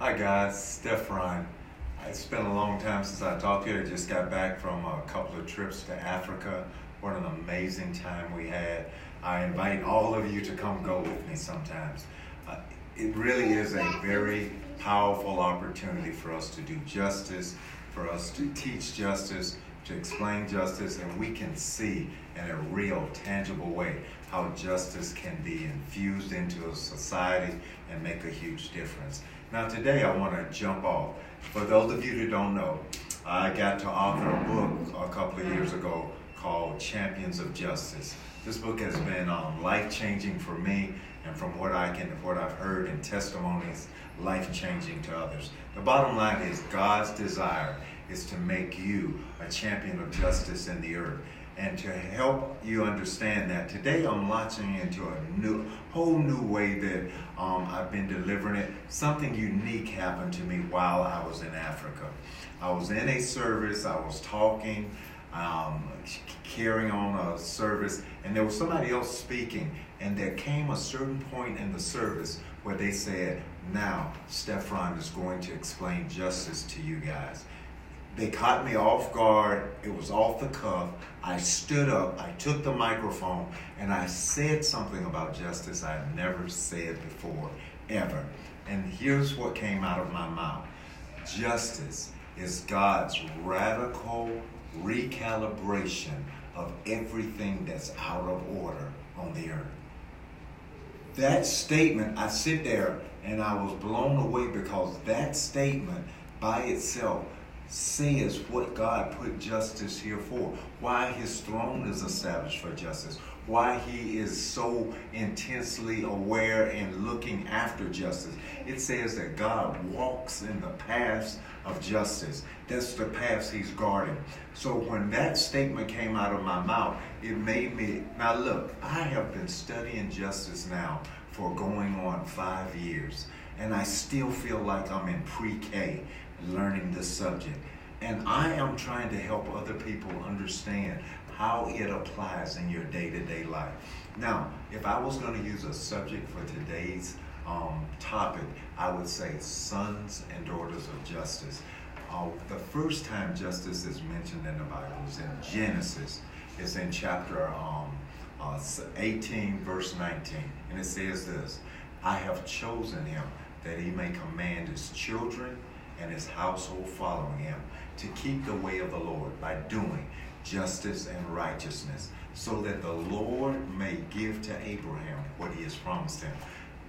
Hi guys, Stefan. It's been a long time since I talked to you. I just got back from a couple of trips to Africa. What an amazing time we had. I invite all of you to come go with me sometimes. It really is a very powerful opportunity for us to do justice, for us to teach justice, to explain justice, and we can see in a real, tangible way how justice can be infused into a society and make a huge difference. Now today I want to jump off. For those of you who don't know, I got to author a book a couple of years ago called Champions of Justice. This book has been life-changing for me, and from what I've heard in testimonies, life-changing to others. The bottom line is God's desire is to make you a champion of justice in the earth. And to help you understand that, today I'm launching into a whole new way that I've been delivering it. Something unique happened to me while I was in Africa. I was in a service, I was talking, carrying on a service, and there was somebody else speaking, and there came a certain point in the service where they said, now Stefan is going to explain justice to you guys. They caught me off guard. It was off the cuff. I stood up, I took the microphone, and I said something about justice I had never said before, ever. And here's what came out of my mouth. Justice is God's radical recalibration of everything that's out of order on the earth. That statement, I sit there and I was blown away because that statement by itself says what God put justice here for, why his throne is established for justice, why he is so intensely aware and looking after justice. It says that God walks in the paths of justice. That's the paths he's guarding. So when that statement came out of my mouth, it made me, now look, I have been studying justice now for going on 5 years, and I still feel like I'm in pre-K learning this subject. And I am trying to help other people understand how it applies in your day-to-day life. Now, if I was going to use a subject for today's topic, I would say sons and daughters of justice. The first time justice is mentioned in the Bible is in Genesis. It's in chapter 18, verse 19. And it says this, I have chosen him that he may command his children and his household following him to keep the way of the Lord by doing justice and righteousness, so that the Lord may give to Abraham what he has promised him.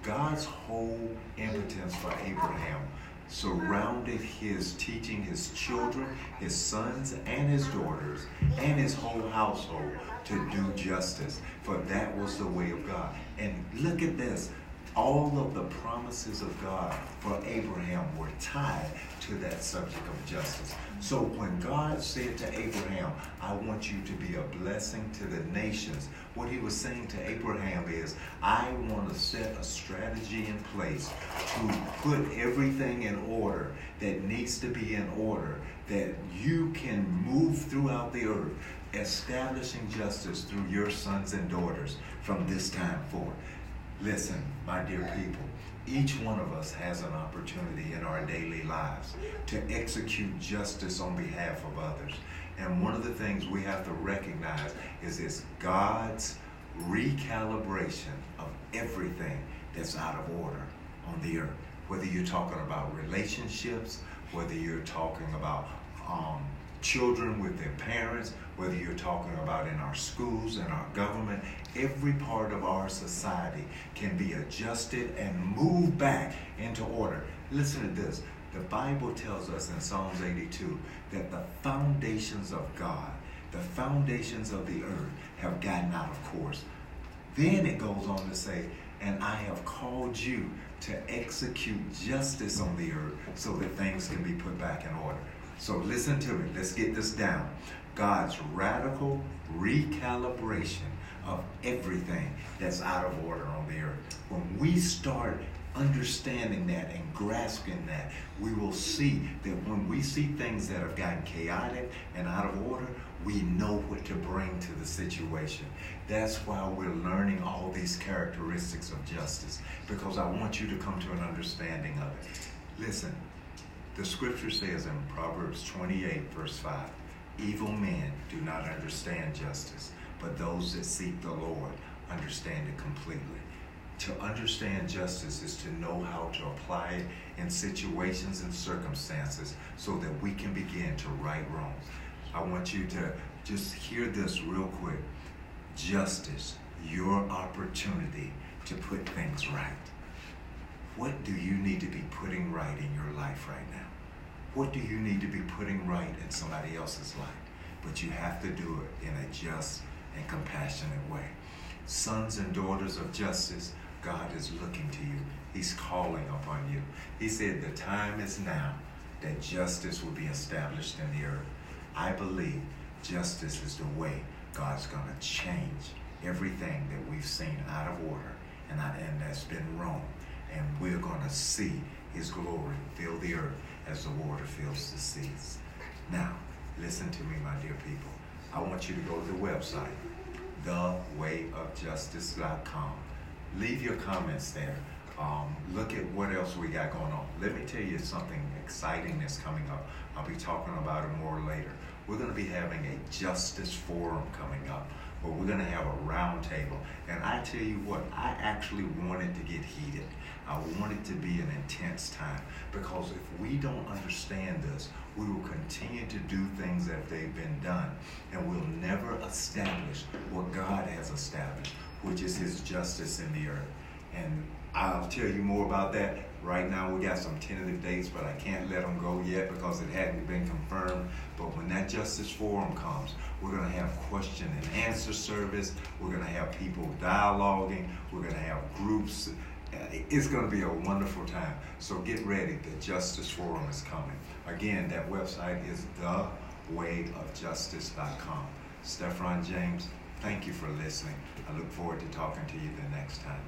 God's whole impotence for Abraham surrounded his teaching his children, his sons and his daughters, and his whole household to do justice, for that was the way of God. And look at this. All of the promises of God for Abraham were tied to that subject of justice. So when God said to Abraham, I want you to be a blessing to the nations, what he was saying to Abraham is, I want to set a strategy in place to put everything in order that needs to be in order, that you can move throughout the earth, establishing justice through your sons and daughters from this time forward. Listen, my dear people, each one of us has an opportunity in our daily lives to execute justice on behalf of others. And one of the things we have to recognize is it's God's recalibration of everything that's out of order on the earth. Whether you're talking about relationships, whether you're talking about children with their parents, whether you're talking about in our schools and our government, every part of our society can be adjusted and moved back into order. Listen to this. The Bible tells us in Psalms 82 that the foundations of God, the foundations of the earth have gotten out of course. Then it goes on to say, and I have called you to execute justice on the earth so that things can be put back in order. So listen to me. Let's get this down. God's radical recalibration of everything that's out of order on the earth. When we start understanding that and grasping that, we will see that when we see things that have gotten chaotic and out of order, we know what to bring to the situation. That's why we're learning all these characteristics of justice, because I want you to come to an understanding of it. Listen, the scripture says in Proverbs 28, verse 5, evil men do not understand justice, but those that seek the Lord understand it completely. To understand justice is to know how to apply it in situations and circumstances so that we can begin to right wrongs. I want you to just hear this real quick. Justice, your opportunity to put things right. What do you need to be putting right in your life right now? What do you need to be putting right in somebody else's life? But you have to do it in a just and compassionate way. Sons and daughters of justice, God is looking to you. He's calling upon you. He said the time is now that justice will be established in the earth. I believe justice is the way God's going to change everything that we've seen out of order and that's been wrong. And we're going to see his glory fill the earth as the water fills the seas. Now, listen to me, my dear people. I want you to go to the website, thewayofjustice.com. Leave your comments there. Look at what else we got going on. Let me tell you something exciting that's coming up. I'll be talking about it more later. We're going to be having a justice forum coming up where we're going to have a round table. And I tell you what, I actually want it to get heated. I want it to be an intense time, because if we don't understand this, we will continue to do things that they've been done, and we'll never establish what God has established, which is his justice in the earth. And I'll tell you more about that. Right now we got some tentative dates, but I can't let them go yet because it hadn't been confirmed. But when that Justice Forum comes, we're going to have question and answer service. We're going to have people dialoguing. We're going to have groups. It's going to be a wonderful time. So get ready. The Justice Forum is coming. Again, that website is thewayofjustice.com. Stephan James, thank you for listening. I look forward to talking to you the next time.